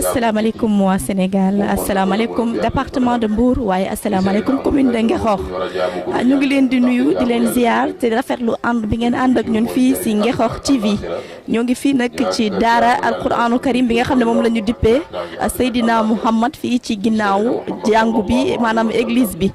asalaamaaleykum waa Sénégal asalaamaaleykum département de Mbour waaye asalaamaaleykum commune de Ngexoox ñu ngi leen di nuyu di leen ziar te rafetlu ànd bi ngeen ànd ak ñun fii si Ngexoox TV ñoo ngi fii nag ci daara alquranu karim bi nga xam ne moom la ñu dippee Seydina Mouhamad fii ci ginnaaw jàngu bi maanaam église bi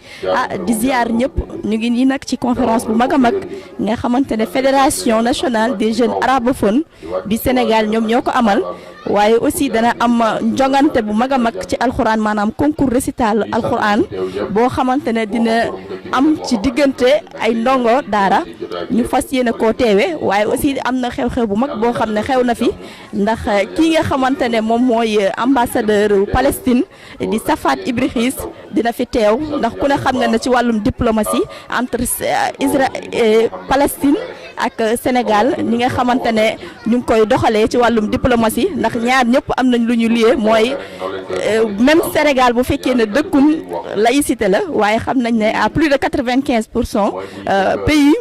di ziar ñëpp ñu ngi nii nag ci conférence bu mag a mag nga xamante ne fédération nationale des jeunes arabophones bi Sénégal ñoom ñoo ko amal waaye aussi dana am njongante bu mag a mag ci alxuraan maanaam concours récital alxuraan boo xamante ne dina am ci diggante ay ndongo daara ñu fas yéene koo teewe waaye aussi am na xew-xew bu mag boo xam ne xew na fi ndax kii nga xamante ne moom mooy ambassadeur Palestine di Safat Ibrahis dina fi teew ndax ku ne xam nga ne ci wàllum diplomatie entre Israël Palestine ak Sénégal ñi nga xamante ne ñu ngi koy doxalee ci wàllum diplomatie ndax ñaar ñëpp am nañ lu ñu lié mooy même Sénégal bu fekkee ne dëkkum laïcité la waaye xam nañ ne à plus de 95% pays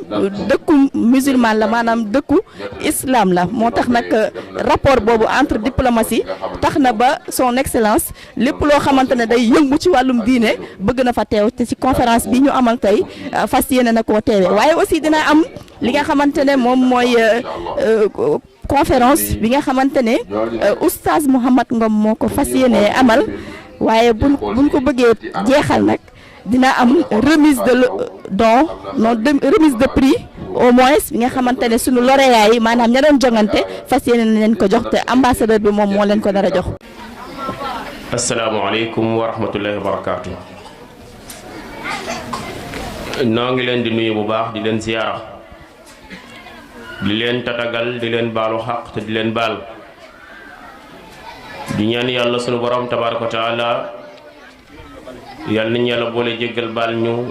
dëkku musulman la maanaam dëkku islam la moo tax nag rapport boobu entre diplomatie tax na ba son excellence lépp loo xamante ne day yëngu ci wàllum diine bëgg na fa teew te ci conférence bi ñu amal tey fas yéene na koo teewee waaye aussi dina am li nga xamante ne moom mooy conférence bi nga xamante ne oustaz Mouhamad Ngom moo ko fas yéene amal waaye buñ ko bëggee jeexal nag dina am remise de don non remise de prix au moins bi nga xamante ne sunu lauréat yi maanaam ña doon jongante fas yéene na leen ko jox te ambassadeur bi moom moo leen ko dara jox. asalaamaaleykum wa rahmatullahi wa barakaatu. noo ngi leen di nuyu bu baax di leen ziyaara di leen tatagal di leen baalu xaq te di leen baal di ñaan yàlla sunu borom tabaaraka wa taala yàlla nañu yàlla boole jéggal baal ñu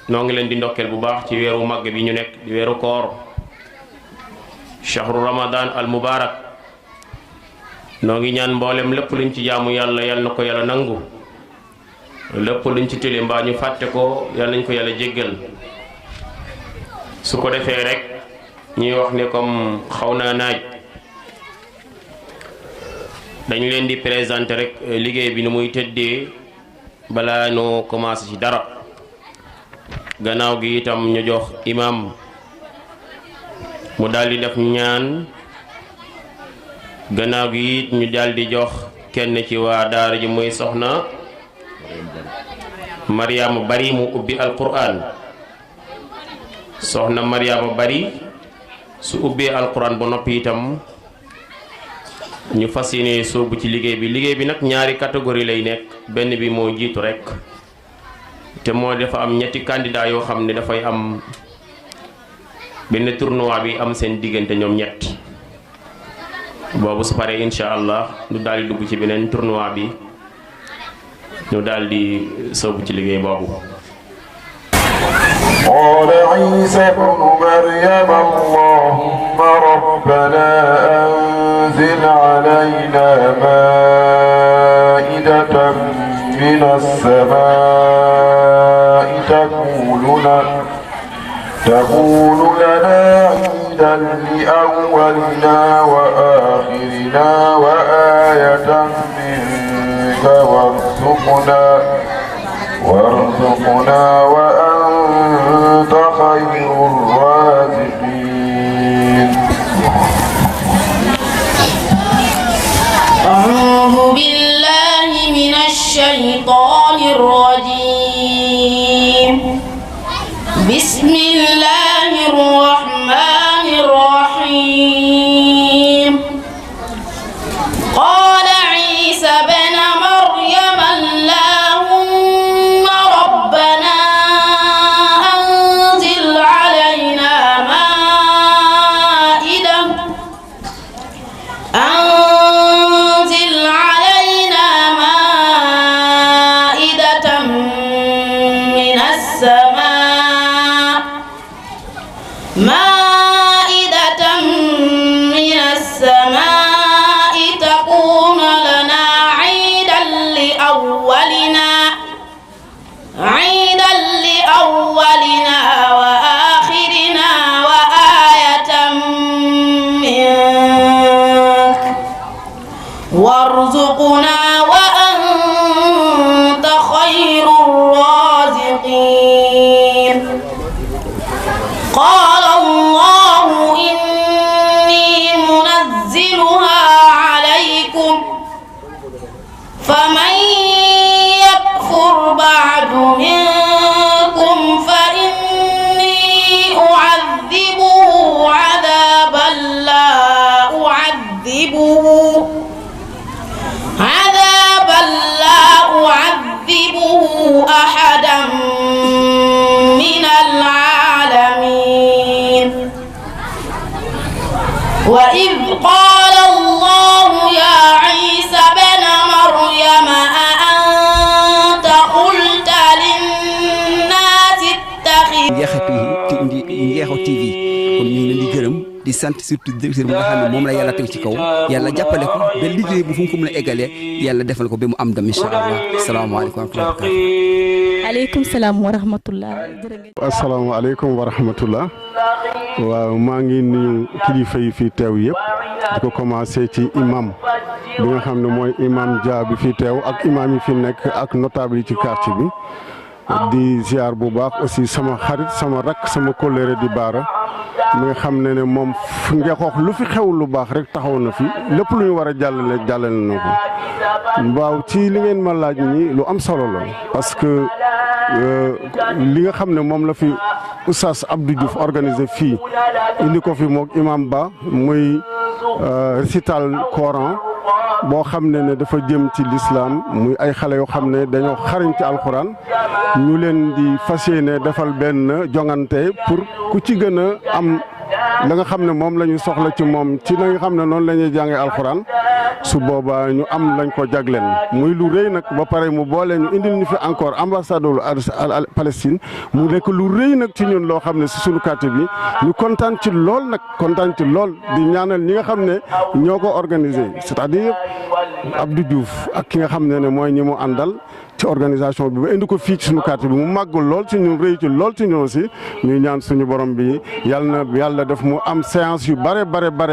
noo ngi leen di ndokkeel bu baax ci weeru màgg bi ñu nekk di weeru koor shahru ramadan al mubarak noo ngi ñaan mboolem lépp luñ ci jaamu yàlla yàlla na ko yàlla nangu lépp luñ ci tële mbaa ñu fàtte ko yàlla nañ ko yàlla jéggal su ko defee rek ñuy wax ne comme xaw naa naaj dañu leen di présenter rek liggéey bi ni muy tëddee balaa noo commencé ci dara gannaaw gi itam ñu jox imam mu daldi def ñaan gannaaw gi it ñu daldi jox kenn ci waa daara ji muy soxna Mariama Bari mu ubbi alquran soxna Mariama Bari su ubbee alquran ba noppi itam ñu fas yéene soobu ci liggéey bi nag ñaari catégorie lay nekk benn bi moo jiitu rek te moo dafa am ñetti candidat yoo xam ne dafay am benn tournoi bi am seen diggante ñoom ñett boobu su paree insha allah ñu daal di dugg ci beneen tournoi bi ñu daal di soobu ci liggéey boobu. قال عيسى ابن مريم اللهم ربنا أنزل علينا مائدة من السماء تكون لنا عيدا لأولنا وآخرنا وآية منك وارزقنا وأنت خير الرازقين. أعوذ بالله من الشيطان الرجيم. بسم الله الرحمن الرحيم. قال عيسى بن مريم اللهم ربنا أنزل علينا وإذ قال الله يا عيسى بن مريم أأنت قلت للناس اتخذوا Ngexo TV kon ñu ngi leen di gërëm di sant surtout directeur bi nga xam ne moom la yàlla teg ci kaw yàlla jàppale ko ba liggéey bu fu mu ko mën a eggalee yàlla defal ko ba mu am dam incha allah salaamaaleykum wa rahmatulah. aleykum salaam wa rahmatullah. asalaamaaleykum wa rahmatullah. waaw maa ngi nuyu kilifa yi fii teew yëpp di ko commencé ci imam bi nga xam ne mooy imam Dia bi fii teew ak imam yi fi nekk ak notable yi ci quartier bi. di ziar bu baax aussi sama xarit sama rakk sama kóllëre di baara mi nga xam ne moom Ngexoox lu fi xew lu baax rek taxaw na fi lépp lu ñu war a jàllale na ko waaw ci li ngeen ma laaj ni lu am solo la parce que li nga xam ne moom la fi Oustaz Abdou Diouf organisé fii indi ko fi moog imam Ba muy récital Coran boo xam ne dafa jëm ci l'islam muy ay xale yoo xam ne dañoo xarañ ci alxuraan ñu leen di fas yéene defal benn jongante pour ku ci gën a am la nga xam ne moom la ñu soxla ci moom ci la nga xam ne noonu la ñuy jàngee alxuraan su boobaa ñu am lañ ko jagleen muy lu rëy nag ba pare mu boole ñu indil ñu fi encore ambassadeur Palestine mu nekk lu rëy nag ci ñun loo xam ne si suñu quartier bi ñu kontaan ci lool nag kontaan ci lool di ñaanal ñi nga xam ne ñoo ko organisé c'est-à-dire Abdou Diouf ak ki nga xam ne mooy ñi mu àndal ci organisation bi ba indi ko fii ci suñu quartier bi mu màgg lool ci ñun rëy ci lool ci ñun aussi ñuy ñaan suñu borom bi yàlla def mu am séance yu bare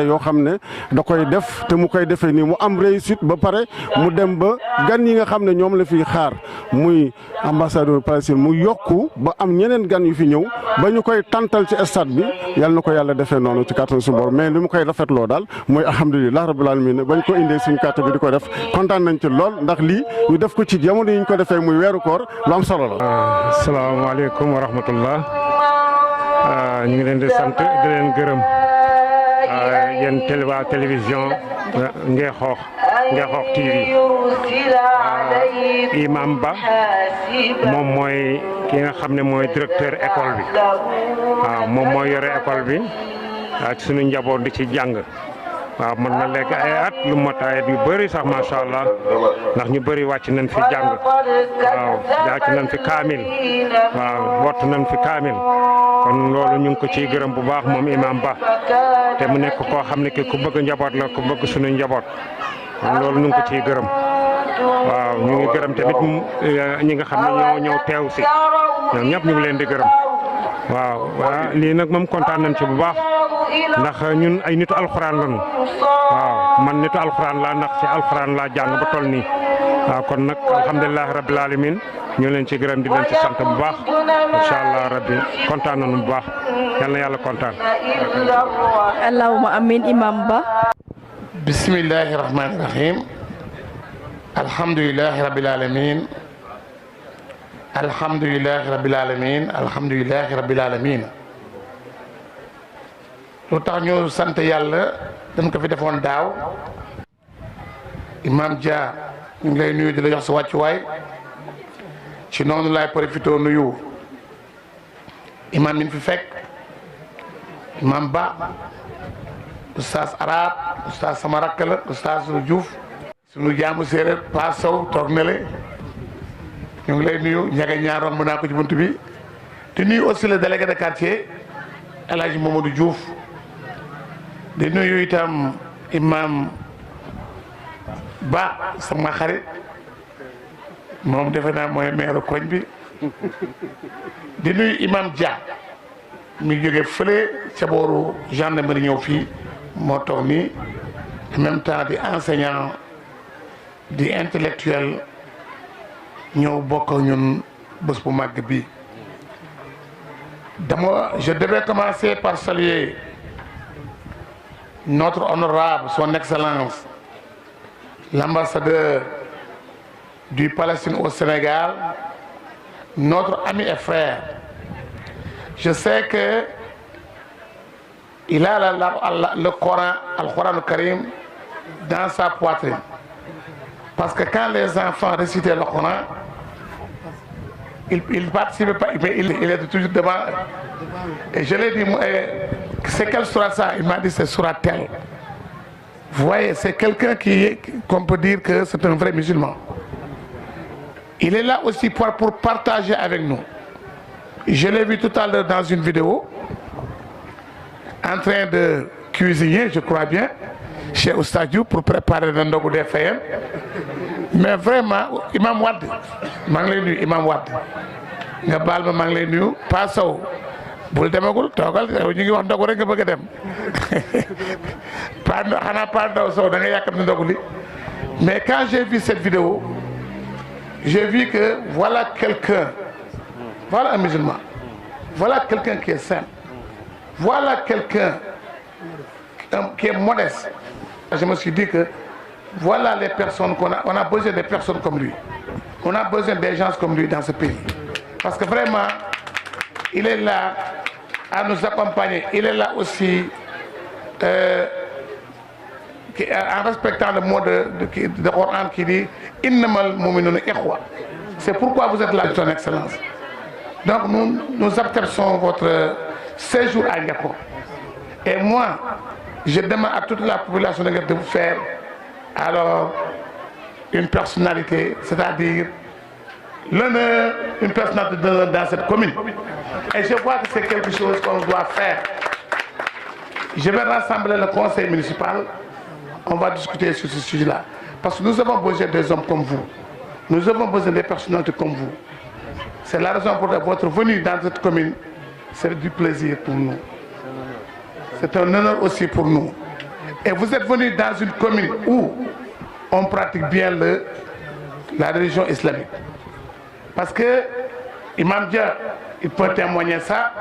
yoo xam ne da koy def te mu koy defee nii mu am réussite ba pare mu dem ba gan yi nga xam ne ñoom la fiy xaar muy ambassadeur Palestine mu yokku ba am ñeneen gan yu fi ñëw ba ñu koy tantal ci stade bi yàlla na ko yàlla defee noonu ci kàttan suñu borom mais li mu koy rafetloo daal mooy alhamdulilah rabbil alamin bañ ko indee suñu quartier bi di ko def kontaan nañ ci lool ndax lii ñu def ko ci jamono yi ñu ko defee muy weeru koor lu am solo la. asalaamaaleykum wa rahmatullah. ñu ngi leen di sant di leen gërëm yéen waa télévision Ngexoox TV imam Ba moom mooy ki nga xam ne mooy directeur école bi waaw moom mooy yore école bi ci suñu njaboot di ci jàng waaw mën na lekk ay at lu mot ay at yu bëri sax macha allah ndax ñu bëri wàcc nañ fi jàng waaw wàcc nañ fi kaamil waaw wott nañ fi kaamil kon loolu ñu ngi ko ciy gërëm bu baax moom imam Ba te mu nekk koo xam ne ki ku bëgg njaboot la ku bëgg suñu njaboot kon loolu ñu ngi ko ciy gërëm waaw ñu ngi gërëm tamit ñi nga xam ne ñoo ñëw teew si ñoom ñëpp ñu ngi leen di gërëm waaw lii nag moom kontaan nañ ci bu baax ndax ñun ay nitu alxuraan lañu waaw man nitu alxuraan laa ndax ci alxuraan laa jàng ba toll nii waaw kon nag alhamdulilah rabbil alamin ñu leen ci gërëm di leen ci sant bu baax incha allah rabbi kontaan nañu bu baax yal na yàlla kontaan. allahumma amin imam Ba. bismillahi rahmani rahim alhamdulilahi rabbil alamin alhamdulilahi rabbil alamin alhamdulilahi rabbil alamin lu tax ñu sant yàlla dañ ko fi defoon daaw imam Dia ñu ngi lay nuyu di la jox sa wàccuwaay ci noonu laay profité nuyu imam min fi fekk imam Ba oustaz arab oustaz sama rakk la oustaz Diouf sunu jaamu séeréer Pa Sow toog na le ñu ngi lay nuyu ñaga ñaar romb naa ko ci bunt bi di nuyu aussi le délégué de quartier El Hadj Mamadou Diouf di nuyu itam imam Ba sama xarit moom defe naa mooy maire koñ bi di nuyu imam Dia mi jóge fële ca booru gendarmerie ñëw fii moo toog nii en même temps di enseignant di intellectuel ñëw bokk ñun bés bu màgg bi je devais commencer par saluer notre honorable son excellence l'ambassadeur du Palestine au Sénégal, notre ami et frère. Je sais que il a le Coran, Al-Coran al-Karim dans sa poitrine. Parce que quand les enfants récitaient le Coran, il ne participait pas, mais il était toujours devant. Et je l'ai dit, c'est quelle sourate ça? Il m'a dit c'est sourate telle. Vous voyez, c'est quelqu'un qu'on peut dire que c'est un vrai musulman. Il est là aussi pour partager avec nous. Je l'ai vu tout à l'heure dans une vidéo, en train de cuisiner, je crois bien, chez Oustadjou pour préparer le ndogu des Fayem. Mais vraiment, Imam Wade, Imam Wade, nga baal ma maa ngi lay nuyu Pa Sow bul demagul toogal ñu ngi wax ndogu rek nga bëgg a dem xanaa Pa Ndaw Sow da nga yàkkam ni ndogu li. Mais quand j'ai vu cette vidéo, j'ai vu que voilà quelqu'un, voilà un musulman, voilà quelqu'un qui est saint, voilà quelqu'un qui est modeste. Je me suis dit que voilà les personnes qu'on a, on a besoin de personnes comme lui. On a besoin des gens comme lui dans ce pays. Parce que vraiment, il est là à nous accompagner. Il est là aussi en respectant le mot de Coran qui dit « Innamal mu'minuna ikhwa ». C'est pourquoi vous êtes là, Son Excellence. Donc nous acceptons votre séjour à Ngeko. Et moi, je demande à toute la population de vous faire alors une personnalité, c'est-à-dire l'honneur, une personnalité dans cette commune. Et je vois que c'est quelque chose qu'on doit faire. Je vais rassembler le conseil municipal, on va discuter sur ce sujet-là. Parce que nous avons besoin des hommes comme vous. Nous avons besoin des personnalités comme vous. C'est la raison pour votre venue dans cette commune. C'est du plaisir pour nous. C'est un honneur aussi pour nous. Et vous êtes venus dans une commune où on pratique bien la religion islamique. Parce que Imam Dia, il peut témoigner ça.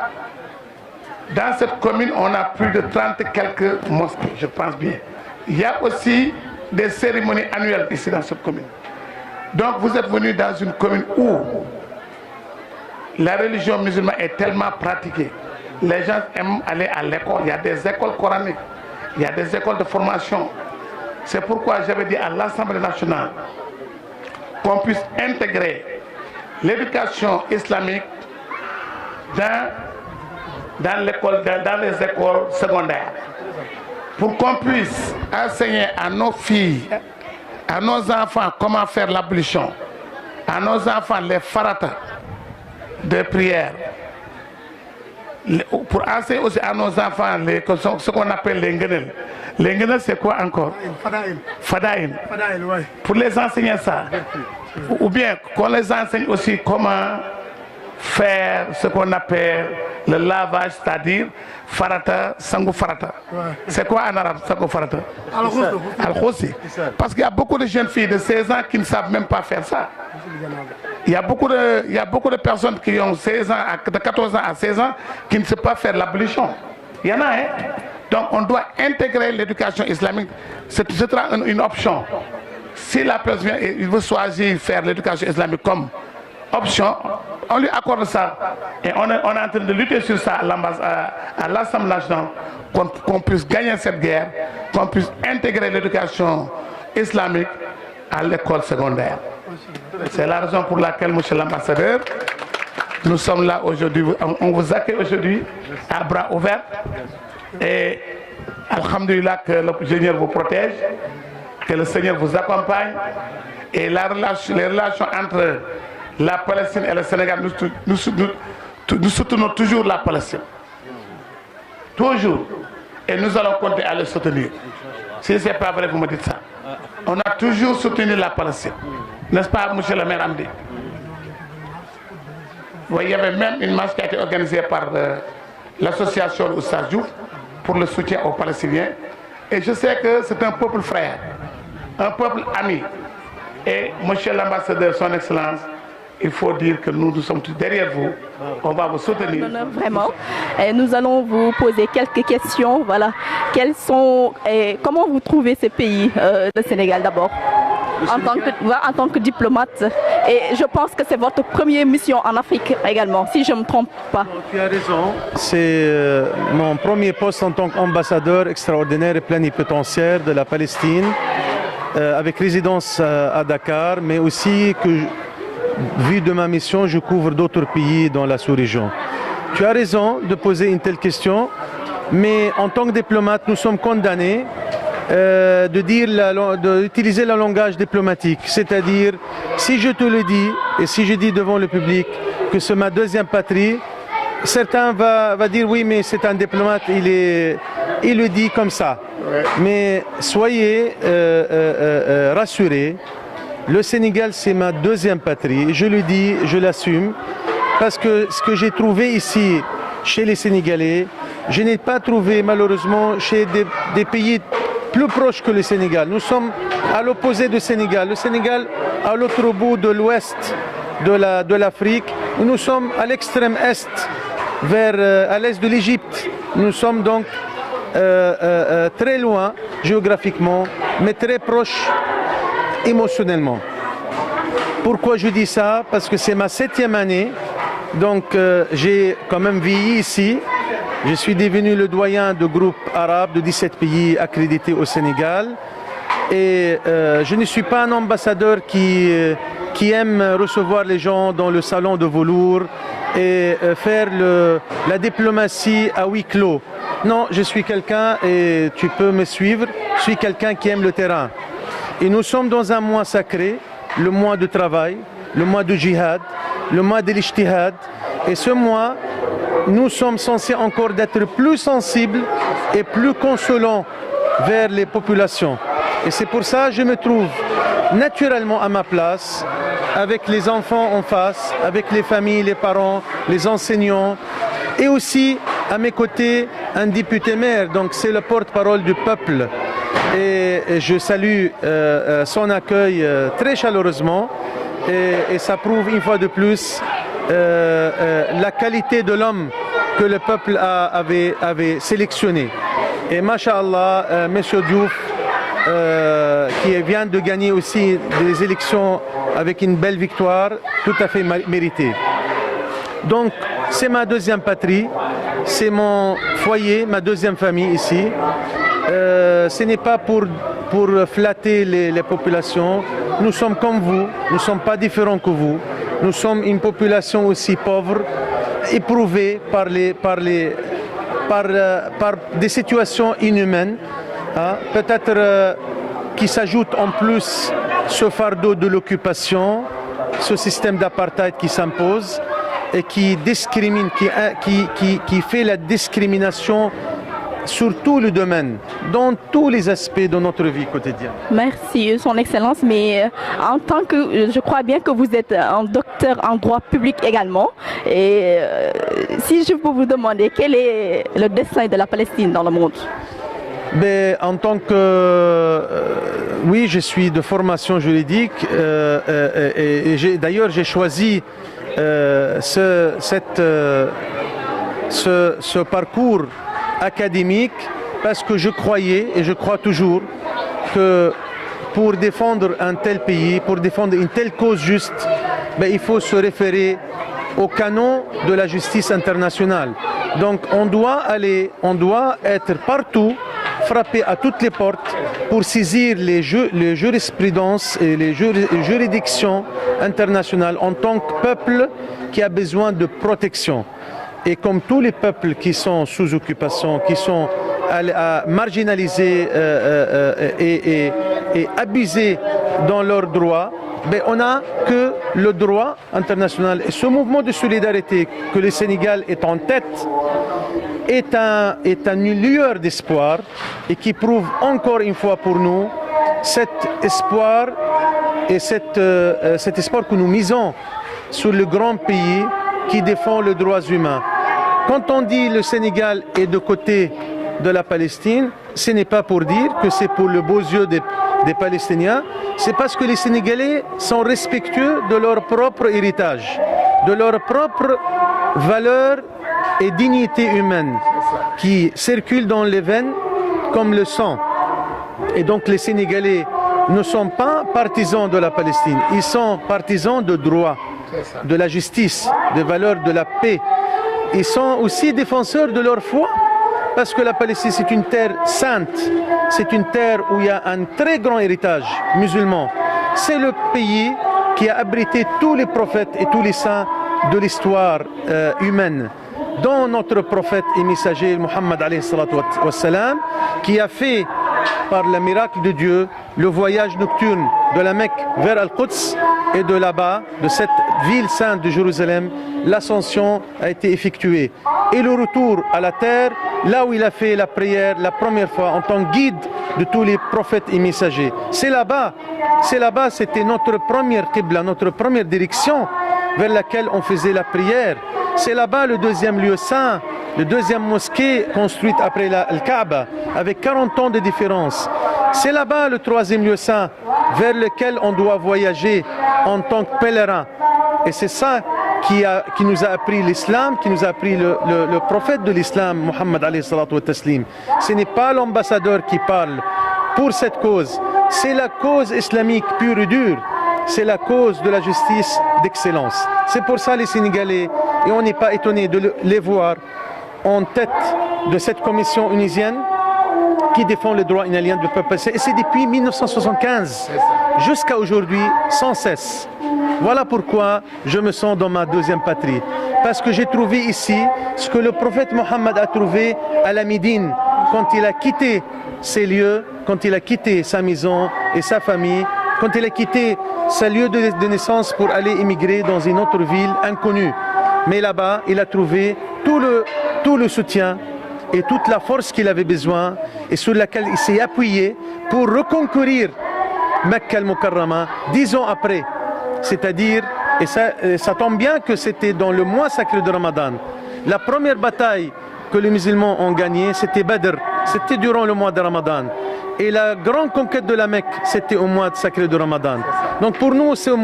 Dans cette commune, on a plus de 30 et quelques mosquées, je pense bien. Il y a aussi des cérémonies annuelles ici dans cette commune. Donc vous êtes venus dans une commune où la religion musulmane est tellement pratiquée. Les gens aiment aller à l'école. Il y a des écoles coraniques. Il y a des écoles de formation. C'est pourquoi j'avais dit à l'Assemblée nationale qu'on puisse intégrer l'éducation islamique dans les écoles secondaires. Pour qu'on puisse enseigner à nos filles, à nos enfants comment faire l'ablution, à nos enfants les farata de prière. Pour enseigner aussi à nos enfants ce qu'on appelle les ngenel. Les ngenel, c'est quoi encore? Fadaïn. Ouais. Pour les enseigner ça. Ou bien qu'on les enseigne aussi comment faire ce qu'on appelle le lavage, c'est-à-dire farata, sangu farata. Ouais. C'est quoi en arabe, sangu farata? Al-Khossi. Parce qu'il y a beaucoup de jeunes filles de 16 ans qui ne savent même pas faire ça. Il y a beaucoup de personnes qui ont 16 ans, de 14 ans à 16 ans, qui ne savent pas faire l'ablution. Il y en a, hein? Donc on doit intégrer l'éducation islamique. C'est une option. Si la personne il veut choisir faire l'éducation islamique comme option, on lui accorde ça. Et on est en train de lutter sur ça à l'Assemblée nationale, qu'on puisse gagner cette guerre, qu'on puisse intégrer l'éducation islamique à l'école secondaire. C'est la raison pour laquelle, monsieur l'ambassadeur, nous sommes là aujourd'hui. On vous accueille aujourd'hui à bras ouverts. Et alhamdulillah que le Seigneur vous protège, que le Seigneur vous accompagne. Et les relations entre la Palestine et le Sénégal, nous soutenons toujours la Palestine. Toujours. Et nous allons compter à le soutenir. Si ce n'est pas vrai, vous me dites ça. On a toujours soutenu la Palestine. N'est-ce pas, monsieur le maire Amdi? Il y avait même une marche qui a été organisée par l'association Oustaz Diouf pour le soutien aux Palestiniens. Et je sais que c'est un peuple frère, un peuple ami. Et monsieur l'ambassadeur, son excellence, il faut dire que nous sommes tous derrière vous. On va vous soutenir. Vraiment. Et nous allons vous poser quelques questions. Voilà. Comment vous trouvez ce pays, le Sénégal d'abord, en tant que diplomate? Et je pense que c'est votre première mission en Afrique également, si je ne me trompe pas. Tu as raison. C'est mon premier poste en tant qu'ambassadeur extraordinaire et plénipotentiaire de la Palestine, avec résidence à Dakar, mais aussi que, vu de ma mission, je couvre d'autres pays dans la sous-région. Tu as raison de poser une telle question. mais en tant que diplomate, nous sommes condamnés d'utiliser le langage diplomatique. C'est-à-dire, si je te le dis, et si je dis devant le public que c'est ma deuxième patrie, certains vont dire oui, mais c'est un diplomate, il le dit comme ça. Ouais. Mais soyez rassurés, le Sénégal c'est ma deuxième patrie. Je le dis, je l'assume, parce que ce que j'ai trouvé ici chez les Sénégalais, je n'ai pas trouvé malheureusement chez des pays plus proches que le Sénégal. Nous sommes à l'opposé du Sénégal. Le Sénégal à l'autre bout de l'ouest de l'Afrique. Nous sommes à l'extrême est, à l'est de l'Égypte. Nous sommes donc très loin géographiquement, mais très proches émotionnellement. Pourquoi je dis ça? Parce que c'est ma 7e année, donc j'ai quand même vieilli ici. Je suis devenu le doyen de groupes arabes de 17 pays accrédités au Sénégal. Et je ne suis pas un ambassadeur qui aime recevoir les gens dans le salon de velours et faire la diplomatie à huis clos. Non, je suis quelqu'un, et tu peux me suivre, je suis quelqu'un qui aime le terrain. Et nous sommes dans un mois sacré, le mois de travail, le mois de djihad, le mois de l'ijtihad. Et ce mois, nous sommes censés encore d'être plus sensibles et plus consolants vers les populations. Et c'est pour ça que je me trouve naturellement à ma place, avec les enfants en face, avec les familles, les parents, les enseignants, et aussi à mes côtés un député maire, donc c'est le porte-parole du peuple. Et je salue son accueil très chaleureusement, et ça prouve une fois de plus la qualité de l'homme que le peuple avait sélectionné. Et masha'Allah, M. Diouf, qui vient de gagner aussi des élections avec une belle victoire, tout à fait méritée. Donc, c'est ma deuxième patrie, c'est mon foyer, ma deuxième famille ici. Ce n'est pas pour flatter les populations. Nous sommes comme vous, nous ne sommes pas différents que vous. Nous sommes une population aussi pauvre, éprouvée par des situations inhumaines, hein, peut-être qui s'ajoute en plus ce fardeau de l'occupation, ce système d'apartheid qui s'impose et qui discrimine, qui fait la discrimination sur tout le domaine, dans tous les aspects de notre vie quotidienne. Merci, Son Excellence. Mais en tant que, je crois bien que vous êtes un docteur en droit public également. Et si je peux vous demander, quel est le destin de la Palestine dans le monde? Ben, en tant que... oui, je suis de formation juridique. D'ailleurs, j'ai choisi ce parcours académique parce que je croyais et je crois toujours que pour défendre un tel pays, pour défendre une telle cause juste, ben, il faut se référer au canon de la justice internationale. Donc on doit être partout, frapper à toutes les portes pour saisir les jurisprudences et les juridictions internationales en tant que peuple qui a besoin de protection. Et comme tous les peuples qui sont sous occupation, qui sont marginalisés et abusés dans leurs droits, ben on n'a que le droit international. Et ce mouvement de solidarité que le Sénégal est en tête est une lueur d'espoir et qui prouve encore une fois pour nous cet espoir et cet espoir que nous misons sur le grand pays qui défend les droits humains. Quand on dit le Sénégal est de côté de la Palestine, ce n'est pas pour dire que c'est pour le beaux yeux des Palestiniens, c'est parce que les Sénégalais sont respectueux de leur propre héritage, de leur propre valeur et dignité humaine qui circulent dans les veines comme le sang. Et donc les Sénégalais ne sont pas partisans de la Palestine, ils sont partisans de droit, de la justice, des valeurs de la paix. Ils sont aussi défenseurs de leur foi, parce que la Palestine c'est une terre sainte, c'est une terre où il y a un très grand héritage musulman. C'est le pays qui a abrité tous les prophètes et tous les saints de l'histoire humaine. dont notre prophète et messager Mohammed alayhi salatu wassalam, qui a fait par le miracle de Dieu le voyage nocturne de la Mecque vers Al-Quds, et de là-bas, de cette ville sainte de Jérusalem, l'ascension a été effectuée. Et le retour à la terre, là où il a fait la prière la première fois en tant que guide de tous les prophètes et messagers. C'est là-bas, c'était notre première qibla, notre première direction vers laquelle on faisait la prière. C'est là-bas le deuxième lieu saint, le deuxième mosquée construite après le Kaaba, avec 40 ans de différence. C'est là-bas le troisième lieu saint vers lequel on doit voyager en tant que pèlerin. Et c'est ça qui nous a appris l'islam, qui nous a appris le prophète de l'islam, Mohammed alayhi salatu wa taslim. Ce n'est pas l'ambassadeur qui parle pour cette cause, c'est la cause islamique pure et dure, c'est la cause de la justice d'excellence. C'est pour ça les Sénégalais, et on n'est pas étonné de les voir en tête de cette commission onisienne qui défend les droits inaliens du peuple. Et c'est depuis 1975 jusqu'à aujourd'hui, sans cesse. Voilà pourquoi je me sens dans ma deuxième patrie. Parce que j'ai trouvé ici ce que le prophète Mohammed a trouvé à la Médine quand il a quitté ses lieux, quand il a quitté sa maison et sa famille, quand il a quitté sa lieu de naissance pour aller émigrer dans une autre ville inconnue. Mais là-bas, il a trouvé tout le soutien et toute la force qu'il avait besoin et sur laquelle il s'est appuyé pour reconquérir Mecca al-Mukarrama 10 ans après. C'est-à-dire, et ça tombe bien que c'était dans le mois sacré de Ramadan. La première bataille que les musulmans ont gagnée, c'était Badr, c'était durant le mois de Ramadan. Et la grande conquête de la Mecque, c'était au mois sacré de Ramadan. Donc pour nous, c'est le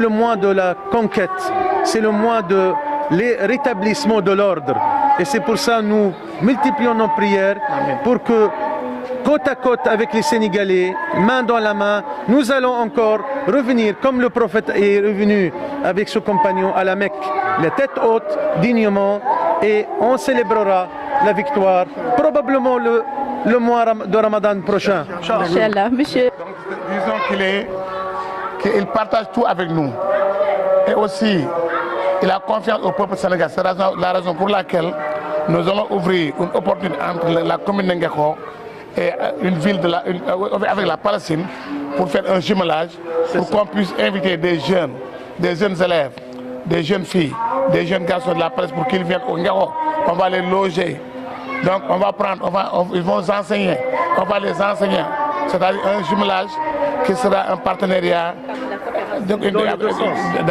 mois de la conquête, c'est le mois de rétablissement de l'ordre. Et c'est pour ça que nous multiplions nos prières pour que, côte à côte avec les Sénégalais, main dans la main, nous allons encore revenir, comme le prophète est revenu avec ses compagnons à la Mecque, la tête haute, dignement, et on célébrera la victoire, probablement le mois de Ramadan prochain. Inch'Allah, monsieur. Donc, disons qu'il partage tout avec nous. Et aussi, il a confiance au peuple sénégalais. C'est la raison pour laquelle nous allons ouvrir une opportunité entre la commune de Nguékokh et une ville avec la Palestine pour faire un jumelage, pour qu'on puisse inviter des jeunes élèves, des jeunes filles, des jeunes garçons de la Palestine pour qu'ils viennent au Nguékokh. On va les loger. Donc on va prendre, ils vont enseigner, on va les enseigner. C'est-à-dire un jumelage qui sera un partenariat dans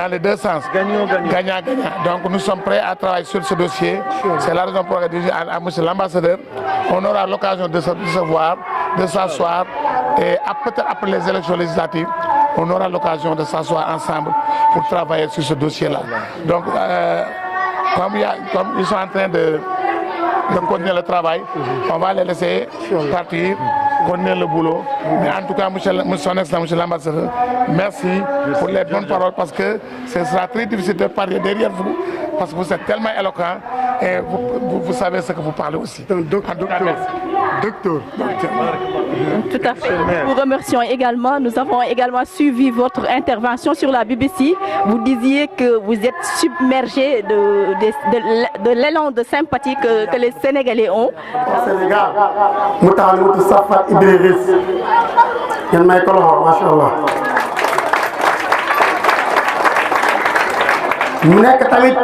les deux sens. Gagnant-gagnant. Donc nous sommes prêts à travailler sur ce dossier. C'est la raison pour laquelle je dis à monsieur l'ambassadeur, on aura l'occasion de se voir, de s'asseoir, et peut-être après les élections législatives, on aura l'occasion de s'asseoir ensemble pour travailler sur ce dossier-là. Donc, comme ils sont en train de continuer le travail, on va les laisser partir, continuer le boulot. Mais en tout cas, monsieur l'ambassadeur, merci pour les bonnes paroles, parce que ce sera très difficile de parler derrière vous, parce que vous êtes tellement éloquent et vous savez ce que vous parlez aussi. Docteur. Tout à fait. Nous vous remercions également. Nous avons également suivi votre intervention sur la BBC. Vous disiez que vous êtes submergé de l'élan de sympathie que les Sénégalais ont. Sénégal, Moutahalou Safat Idriss. Yan may ko loxo, machallah. Mu nekk tamit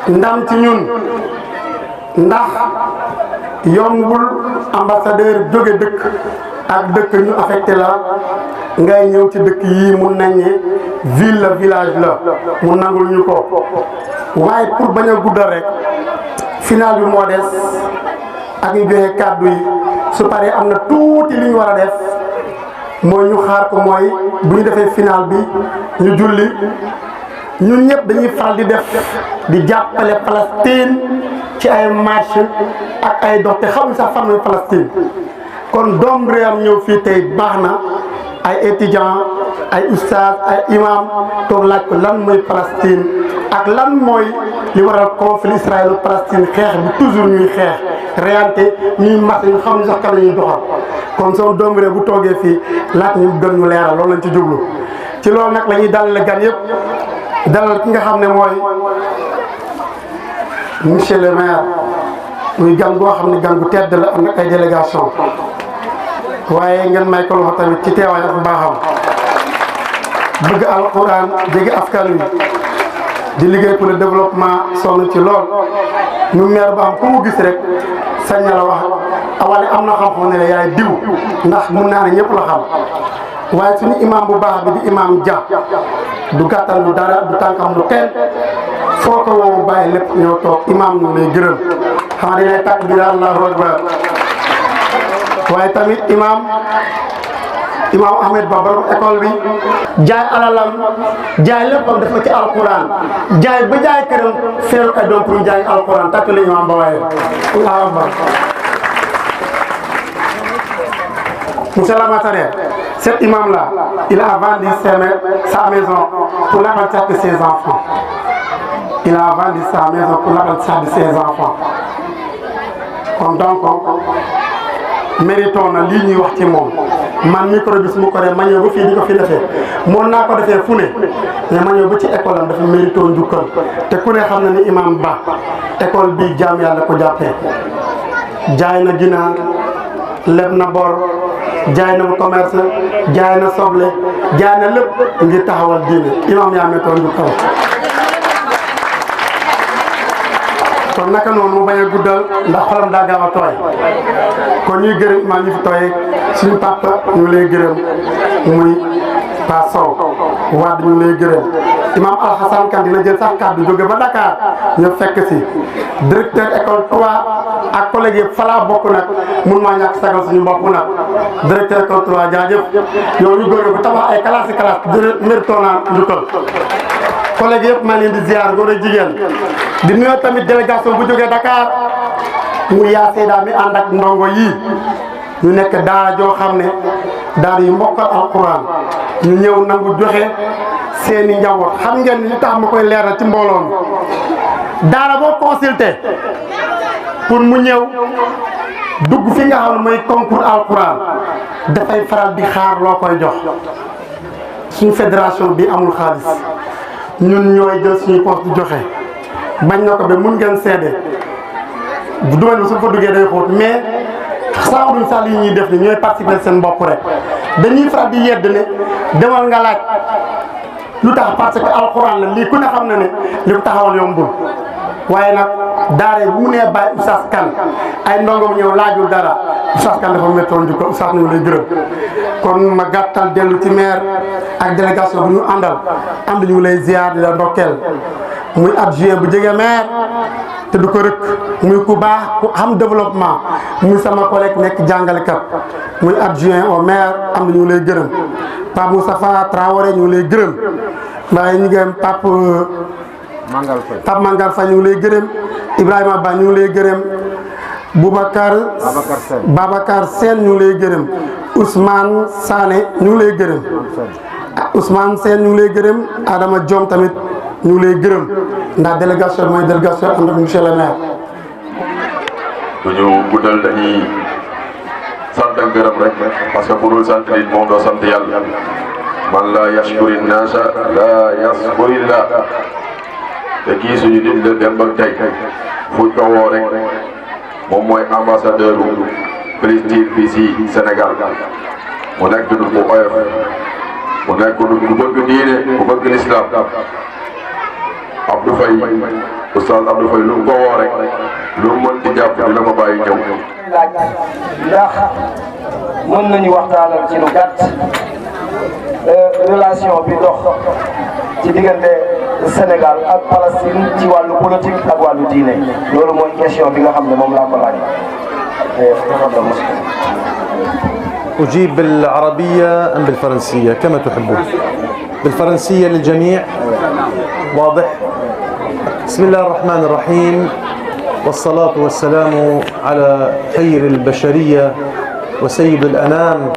ndam ci ñun ndax yombul ambassadeur jóge dëkk ak dëkk ñu affecté la ngay ñëw ci dëkk yi mu naññe ville la village la mu nangul ñu ko waaye pour bañ a guddal rek final bi moo des ak ñu joxe kàddu yi su paree am na tuuti li ñu war a def mooy ñu xaar ko mooy bu ñu defee final bi ñu julli ñun ñëpp dañuy faral di jàppale Palestine ci ay marche ak ay dox te xamuñ sax fan mooy Palestine kon doom réewam ñëw fii tey baax na ay étudiants ay ustaas ay imam toog laaj ko lan mooy Palestine ak lan mooy li waral conflit israélo-palestine xeex bi toujours ñuy xeex réalité ñuy marche ñu xamuñ sax kan la ñuy doxal kon son doom réew bu toogee fii laaj ñu gën ñu leeral loolu lañ ci jublu ci loolu nag la ñuy dalal gan yëpp dalal ki nga xam ne mooy monsieur le maire muy gan goo xam ne gan gu tedd la am ak ay délégation waaye ngeen may ko loxo tamit ci teewaay ak mbaaxam bëgg alquran jege askan wi di liggéey pour le développement sonn ci lool ñu maire ba am ku mu gis rek sañ na la wax awale am na xam-xam ne la yaay diw ndax mun naa ne ñëpp la xam waaye suñu imam bu baax bi di imam Dia du gàttal lu dara du tànkam lu kenn foo ko woo bàyyi lépp ñëw toog imam ñu lay gërëm xam nga dañuy tàkk bi daal Allahu akbar waaye tamit imam Ahmed Ba borom école bi jaay alalam jaay léppam dafa ci alquran jaay ba jaay këram feeru ay doom pour jaay alquran takk la imam ba waaye Allahu akbar. Monsieur le matériel, cet imam-là, il a vendu sa maison pour l'apprentissage de ses enfants. Il a vendu sa maison pour l'apprentissage de ses enfants. Comme donc, méritons na lii ñuy wax ci moom man micro bi su ma ko dee ma ñëw ba fii di ko fi defee moom naa ko defee fu ne mais ma ñëw ba ci école am dafa mérito njukkal te ku ne xam na ni imam Ba école bi jaam yàlla ko jàppee jaay na ginaar leb na bor jaay na commerce jaay na soble jaay na lépp ngir taxawal diine imam yaa méttoo njukkal kon naka noonu mu bañ a guddal ndax xolam daa gaaw a tooy kon ñuy gërëm imam ñu fi tooyee suñu papa ñu lay gërëm muy Pa Sow Wade ñu lay gërëm imam Alhassane Kane dina jël sax kàddu jóge ba Dakar ñu fekk si directeur école 3 ak collègue yëpp falaa bokk nag mun maa ñàkk sagal suñu bopp nag directeur école 3 jaajëf yow ñu góor bu tabax ay classe mérito naa njukkal collègue yëpp maa leen di ziar góor ak jigéen di nuyoo tamit délégation bu jógee Dakar mu yaa Seyda mi ànd ak ndongo yii ñu nekk daara joo xam ne daara yu mokkal alquran ñu ñëw nangu joxe seeni njaboot xam ngeen li tax ma koy leeral ci mbooloo mi daara boo consulté pour mu ñëw dugg fi nga xam ne mooy concours alquran dafay faral di xaar loo koy jox suñu fédération bi amul xaalis ñun ñooy jël suñu poste di joxe bañ na ko ba mun ngeen seede bu domaine bi su fa duggee day xóot mais saa duñ sax li ñuy def ni ñooy participer seen bopp rek dañuy faral di yedd ne demal nga laaj lu tax parce que alxuraan la lii ku ne xam na ne li ko taxawal yombul waaye nag daara bu mu nee bàyyi Oustaz Kane ay ndongom ñëw laajul dara Oustaz Kane dafa méttoon jukko Oustaz ñu lay gërëm kon ma gàttal dellu ci maire ak délégation bu ñu àndal am ñu lay ziar di la ndokkeel muy adjoint bu jege maire te du ko rëkk muy ku baax ku am développement muy sama collègue nekk jàngalekat muy adjoint au maire am ñu lay gërëm Pape Moustapha Traoré ñu lay gërëm waaye ñu ngi Pape Mangal Faye ñu ngi lay gërëm Ibrahima Ba ñu ngi lay gërëm Babacar Sène ñu ngi lay gërëm Ousmane Sané ñu ngi lay gërëm Ousmane Sène ñu ngi lay gërëm Adama Diom tamit ñu ngi lay gërëm ndax délégation mooy délégation ànd ak monsieur le maire. du ñu guddal dañuy sant ak gërëm rek parce que bu dul sant nit moom doo sant yàlla man la yashkuri naasa la yashkurillah te kii suñu nit la dem ak tey fuñ ko woo rek moom mooy ambassadeur u Palestine fii si Sénégal mu nekk nit bu oyof mu nekk nit bu bëgg diine bu bëgg l'islam Abdou Faye Oustaz Abdou Faye lu mu ko woo rek lu mu mën di jàpp dina ko bàyyi ñëw. ndax mën nañu waxtaanal ci lu gàtt relation bi dox ci diggante Sénégal ak Palestine ci wàllu politique ak wàllu diine loolu mooy question bi nga xam ne moom laa ko laaj. أجيب بالعربية أم بالفرنسية كما تحبون؟ بالفرنسية للجميع واضح؟ بسم الله الرحمن الرحيم والصلاة والسلام على خير البشرية وسيد الأنام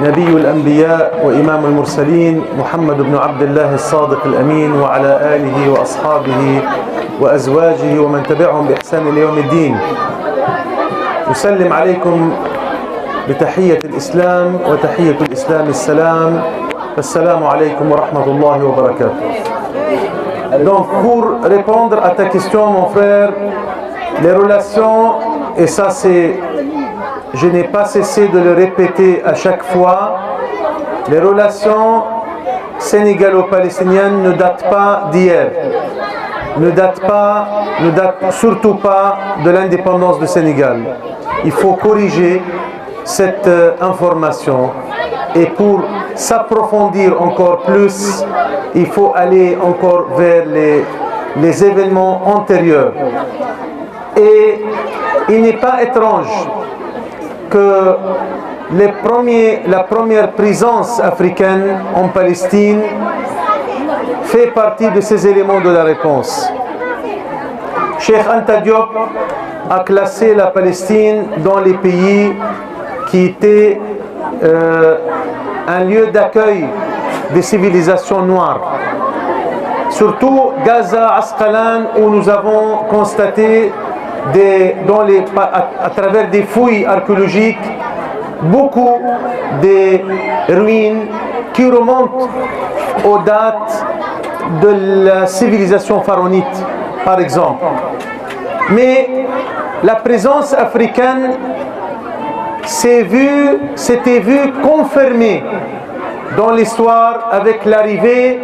نبي الأنبياء وإمام المرسلين محمد بن عبد الله الصادق الأمين وعلى آله وأصحابه وأزواجه ومن تبعهم بإحسان إلى يوم الدين. أسلم عليكم بتحية الإسلام وتحية الإسلام السلام. السلام عليكم ورحمة الله وبركاته. Donc pour répondre à ta question mon frère, les relations, et ça c'est, je n'ai pas cessé de le répéter à chaque fois, les relations sénégalo-palestiniennes ne datent pas d'hier, ne datent surtout pas de l'indépendance du Sénégal. Il faut corriger cette information et pour s'approfondir encore plus, il faut aller encore vers les événements antérieurs. Et il n'est pas étrange que la première présence africaine en Palestine fait partie de ces éléments de la réponse. Cheikh Anta Diop a classé la Palestine dans les pays qui étaient un lieu d'accueil des civilisations noires. Surtout Gaza, Asqalan, où nous avons constaté à travers des fouilles archéologiques beaucoup de ruines qui remontent aux dates de la civilisation pharaonite, par exemple. Mais la présence africaine s'était vue confirmée dans l'histoire avec l'arrivée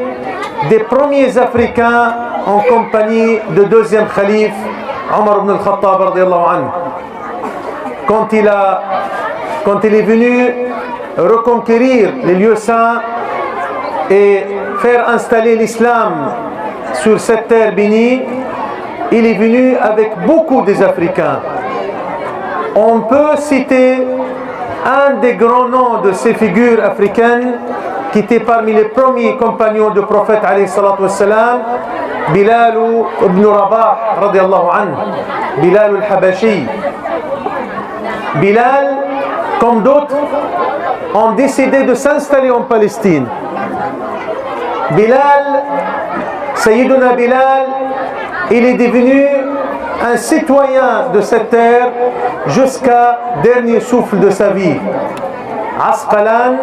des premiers Africains en compagnie du deuxième calife, Omar ibn al-Khattab radiyallahu anhu. Quand il est venu reconquérir les lieux saints et faire installer l'islam sur cette terre bénie, il est venu avec beaucoup des Africains. On peut citer un des grands noms de ces figures africaines qui était parmi les premiers compagnons du prophète alayhi salatu wassalam, Bilal ibn Rabah radiyallahu anhu, Bilal al-Habashi. Bilal, comme d'autres, ont décidé de s'installer en Palestine. Sayyiduna Bilal, il est devenu un citoyen de cette terre jusqu'à dernier souffle de sa vie. Asqalan,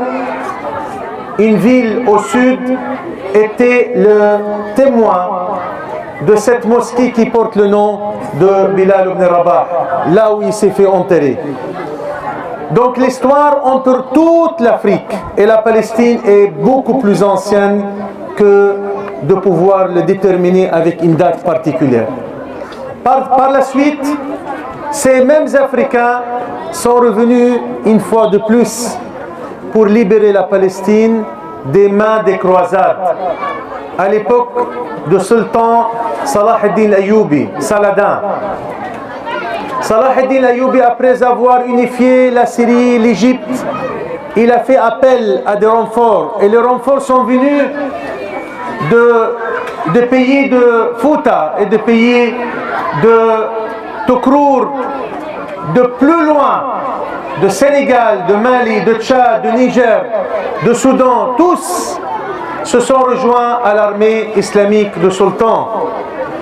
une ville au sud, était le témoin de cette mosquée qui porte le nom de Bilal ibn Rabah, là où il s'est fait enterrer. Donc l'histoire entre toute l'Afrique et la Palestine est beaucoup plus ancienne que de pouvoir le déterminer avec une date particulière. Par la suite, ces mêmes Africains sont revenus une fois de plus pour libérer la Palestine des mains des croisades. À l'époque de sultan Salah ad-Din Ayyubi, Saladin. Salah ad-Din Ayyubi, après avoir unifié la Syrie, l'Égypte, il a fait appel à des renforts. Et les renforts sont venus de pays de Fouta et de pays de Tokrour, de plus loin, de Sénégal, de Mali, de Tchad, de Niger, de Soudan. Tous se sont rejoints à l'armée islamique de Sultan,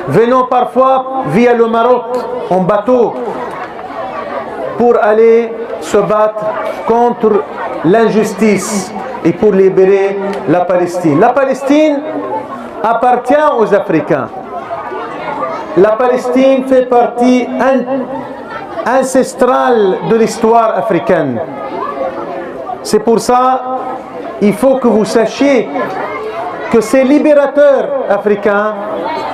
venant parfois via le Maroc en bateau pour aller se battre contre l'injustice et pour libérer la Palestine. La Palestine appartient aux Africains. La Palestine fait partie ancestrale de l'histoire africaine. C'est pour ça qu'il faut que vous sachiez que ces libérateurs africains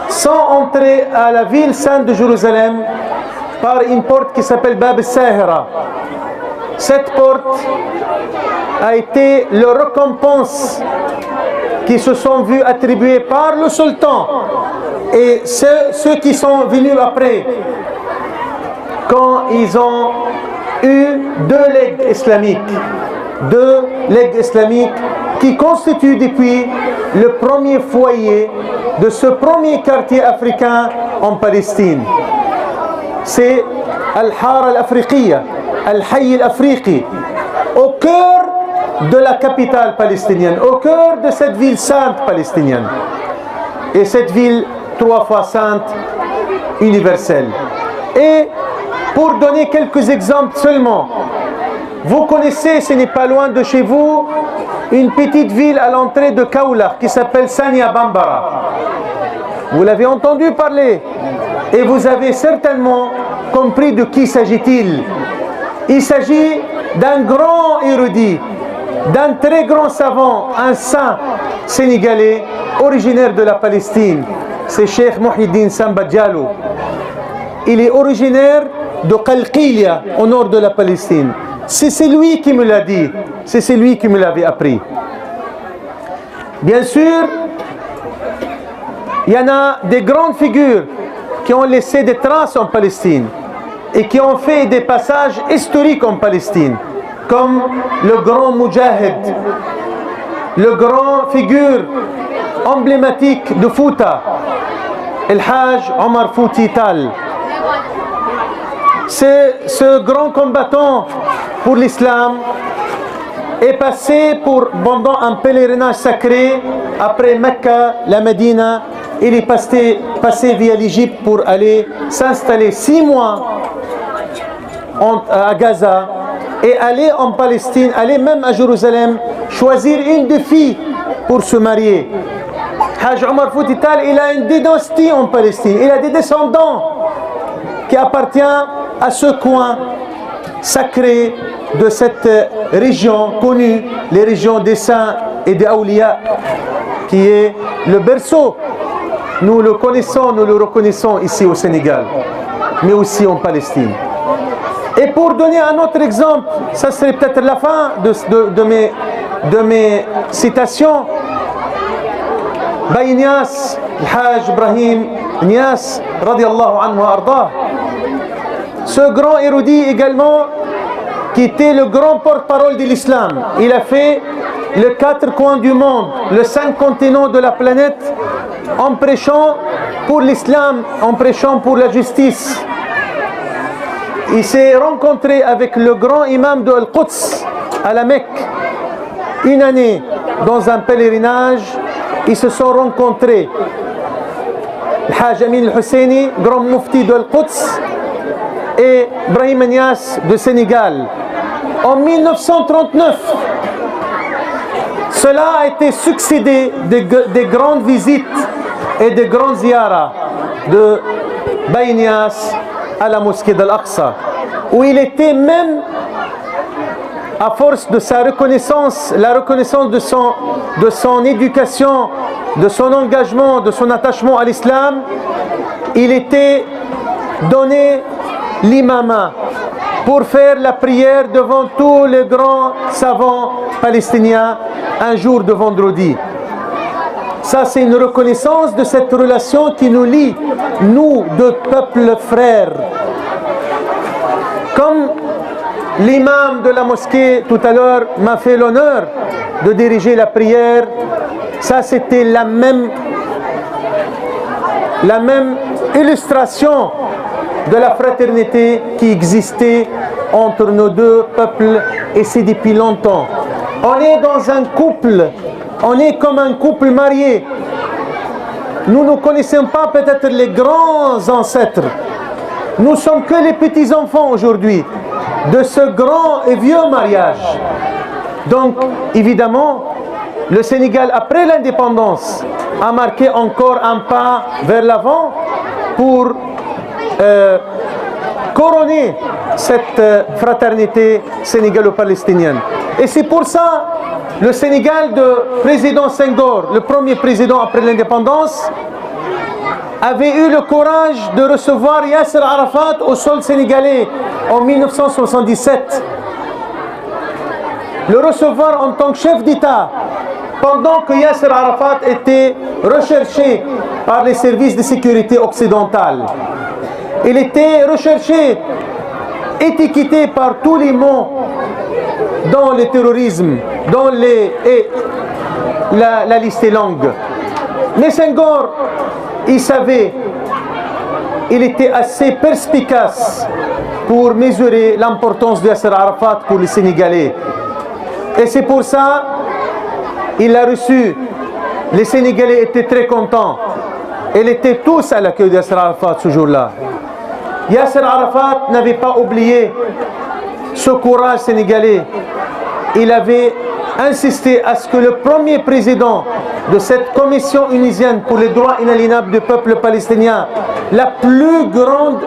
sont entrés à la ville sainte de Jérusalem par une porte qui s'appelle Bab al-Sahara. Cette porte a été leur récompense qui se sont vus attribuer par le sultan et ceux qui sont venus après, quand ils ont eu deux legs islamiques qui constituent depuis le premier foyer de ce premier quartier africain en Palestine. C'est Al-Hara al-Afriqiya, Al-Hayy al-Afriqi, au cœur de la capitale palestinienne, au cœur de cette ville sainte palestinienne. Et cette ville 3 fois sainte, universelle. Et pour donner quelques exemples seulement, vous connaissez, ce n'est pas loin de chez vous, une petite ville à l'entrée de Kaula qui s'appelle Sania Bambara. Vous l'avez entendu parler et vous avez certainement compris de qui s'agit-il. Il s'agit d'un grand érudit, d'un très grand savant, un saint sénégalais originaire de la Palestine. C'est Cheikh Mouhyiddin Samba Diallo. Il est originaire de Qalqilia, au nord de la Palestine. C'est lui qui me l'a dit, c'est lui qui me l'avait appris. Bien sûr, il y en a des grandes figures qui ont laissé des traces en Palestine et qui ont fait des passages historiques en Palestine, comme le grand Moudjahid, le grand figure emblématique de Fouta, El Hajj Omar Fouti Tall. Ce grand combattant pour l'islam est passé pendant un pèlerinage sacré après Mecca, la Médina. Il est passé via l'Égypte pour aller s'installer 6 mois à Gaza et aller en Palestine, aller même à Jérusalem, choisir une des filles pour se marier. Hajj Omar Fouti Tall, il a une dynastie en Palestine, il a des descendants qui appartiennent à ce coin sacré de cette région connue, les régions des saints et des awliya, qui est le berceau. Nous le connaissons, nous le reconnaissons ici au Sénégal, mais aussi en Palestine. Et pour donner un autre exemple, ça serait peut-être la fin de mes citations. Baye Niass, Al-Hajj Ibrahim Niass, radiallahu anhu wa ardah. Ce grand érudit également, qui était le grand porte-parole de l'islam. Il a fait les 4 coins du monde, les 5 continents de la planète, en prêchant pour l'islam, en prêchant pour la justice. Il s'est rencontré avec le grand imam de Al-Quds à la Mecque. Une année, dans un pèlerinage, ils se sont rencontrés. Al-Hajj Amin Al-Husseini, grand mufti de Al-Quds, et Ibrahim Niass de Sénégal. En 1939, cela a été succédé des grandes visites et des grandes ziyaras de Baye Niass à la mosquée d'Al-Aqsa, où il était même, à force de sa reconnaissance, la reconnaissance de son éducation, de son engagement, de son attachement à l'islam, il était donné l'imama pour faire la prière devant tous les grands savants palestiniens un jour de vendredi. Ça, c'est une reconnaissance de cette relation qui nous lie, nous, deux peuples frères. Comme l'imam de la mosquée tout à l'heure m'a fait l'honneur de diriger la prière, ça c'était la même illustration de la fraternité qui existait entre nos deux peuples, et c'est depuis longtemps. On est dans un couple, on est comme un couple marié. Nous ne connaissons pas peut-être les grands ancêtres. Nous sommes que les petits-enfants aujourd'hui de ce grand et vieux mariage. Donc, évidemment, le Sénégal, après l'indépendance, a marqué encore un pas vers l'avant pour couronner cette fraternité sénégalo-palestinienne. Et c'est pour ça le Sénégal de président Senghor, le premier président après l'indépendance, avait eu le courage de recevoir Yasser Arafat au sol sénégalais en 1977. Le recevoir en tant que chef d'État, pendant que Yasser Arafat était recherché par les services de sécurité occidentales. Il était recherché, étiqueté par tous les mots dans le terrorisme, la liste est longue. Mais Senghor, il savait, il était assez perspicace pour mesurer l'importance de Yasser Arafat pour les Sénégalais. Et c'est pour ça qu'il l'a reçu. Les Sénégalais étaient très contents. Ils étaient tous à l'accueil de Yasser Arafat ce jour-là. Yasser Arafat n'avait pas oublié ce courage sénégalais. Il avait insisté à ce que le premier président de cette commission unisienne pour les droits inaliénables du peuple palestinien, la plus grande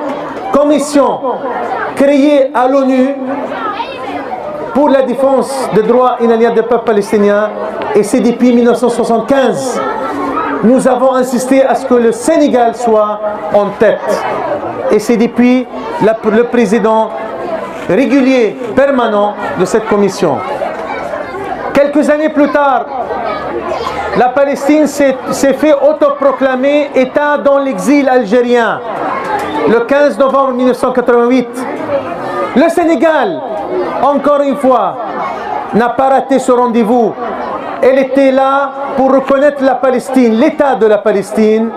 commission créée à l'ONU pour la défense des droits inaliénables du peuple palestinien, et c'est depuis 1975. Nous avons insisté à ce que le Sénégal soit en tête. Et c'est depuis le président régulier, permanent de cette commission. Quelques années plus tard, la Palestine s'est fait autoproclamer État dans l'exil algérien, le 15 novembre 1988. Le Sénégal, encore une fois, n'a pas raté ce rendez-vous. Elle était là pour reconnaître la Palestine, l'État de la Palestine,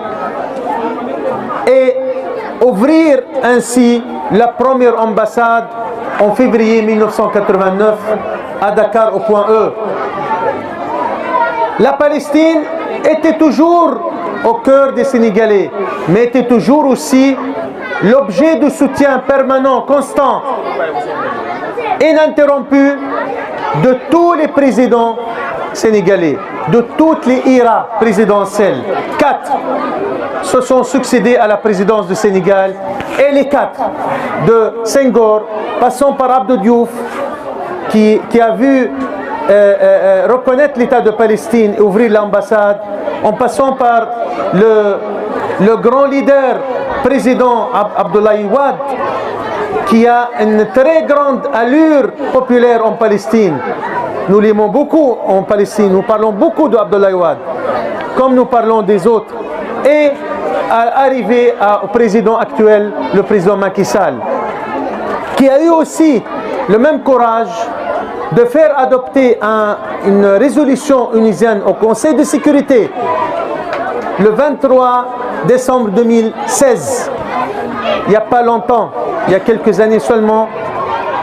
et ouvrir ainsi la première ambassade en février 1989 à Dakar au point E. La Palestine était toujours au cœur des Sénégalais, mais était toujours aussi l'objet de soutien permanent, constant, ininterrompu de tous les présidents sénégalais, de toutes les eras présidentielles. 4 se sont succédés à la présidence du Sénégal, et les 4 de Senghor, passant par Abdou Diouf, qui a vu reconnaître l'État de Palestine et ouvrir l'ambassade, en passant par le grand leader président Abdoulaye Wade, qui a une très grande allure populaire en Palestine. Nous l'aimons beaucoup en Palestine, nous parlons beaucoup d'Abdoulaye Wade, comme nous parlons des autres. Et à arriver au président actuel, le président Macky Sall, qui a eu aussi le même courage de faire adopter une résolution unisienne au Conseil de sécurité le 23 décembre 2016, il n'y a pas longtemps, il y a quelques années seulement,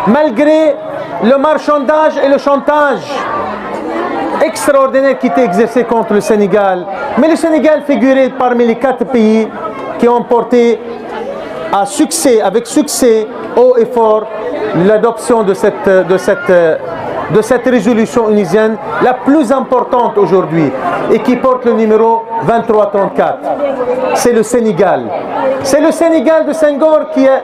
malgré le marchandage et le chantage extraordinaire qui était exercé contre le Sénégal. Mais le Sénégal figurait parmi les 4 pays qui ont porté avec succès, haut et fort, l'adoption de cette résolution unisienne, la plus importante aujourd'hui, et qui porte le numéro 2334. C'est le Sénégal. C'est le Sénégal de Senghor qui a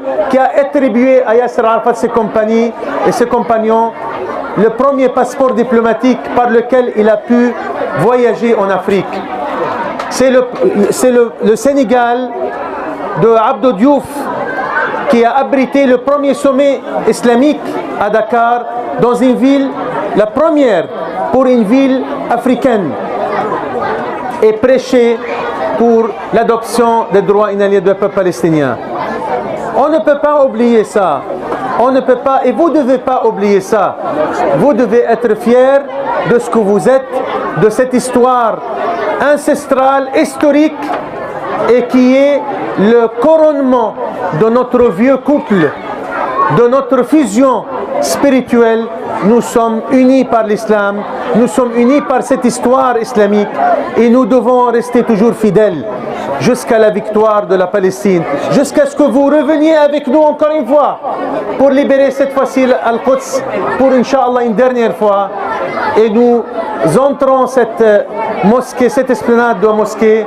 attribué à Yasser Arafat ses compagnies et ses compagnons le premier passeport diplomatique par lequel il a pu voyager en Afrique. C'est le Sénégal de Abdou Diouf qui a abrité le premier sommet islamique à Dakar, dans une ville, la première pour une ville africaine, et prêché pour l'adoption des droits inaliénables du peuple palestinien. On ne peut pas oublier ça. On ne peut pas, et vous ne devez pas oublier ça. Vous devez être fiers de ce que vous êtes, de cette histoire ancestrale, historique, et qui est le couronnement de notre vieux couple, de notre fusion spirituelle. Nous sommes unis par l'islam, nous sommes unis par cette histoire islamique, et nous devons rester toujours fidèles jusqu'à la victoire de la Palestine, jusqu'à ce que vous reveniez avec nous encore une fois pour libérer cette fois-ci Al-Quds, pour Inch'Allah une dernière fois, et nous entrons cette mosquée, cette esplanade de la mosquée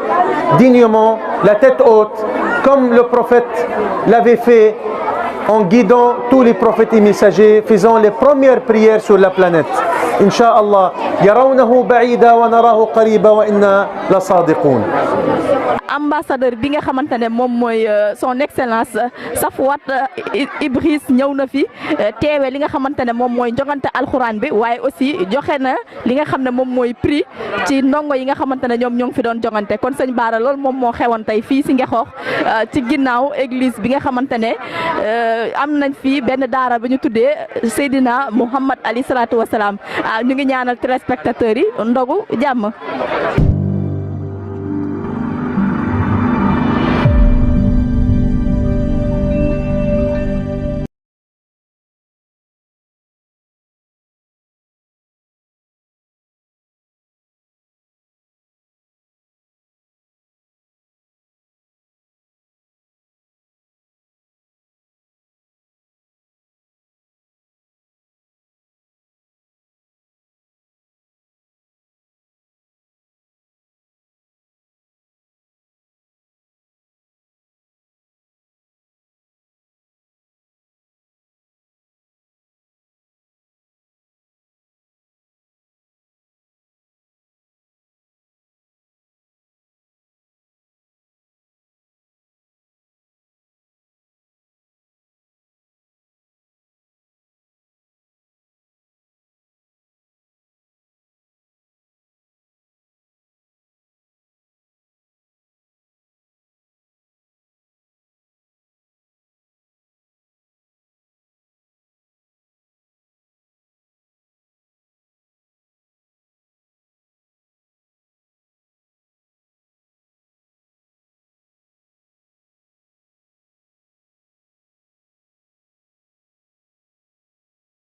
dignement, la tête haute, comme le prophète l'avait fait, en guidant tous les prophètes et messagers, faisant les premières prières sur la planète. Inch'Allah, yarawnahu ba'ida wa narahu qariba wa inna la sadiqun. Ambassadeur bi nga xamantene mom moy son excellence Safwat Ibris ñëw na fi téwé li nga xamantene mom moy jogante alcorane bi waye aussi joxé na li nga xamne mom moy prix ci ndongo yi nga xamantene ñom ñong fi doon jogante kon seigne Bara lool mom mo xewon tay fi ci Ngexox ci ginnaw église bi nga xamantene am nañ fi ben daara bi ñu tuddé Seydina Muhammad Ali salatu wassalam ñu ngi ñaanal téléspectateurs yi ndogu jàmm.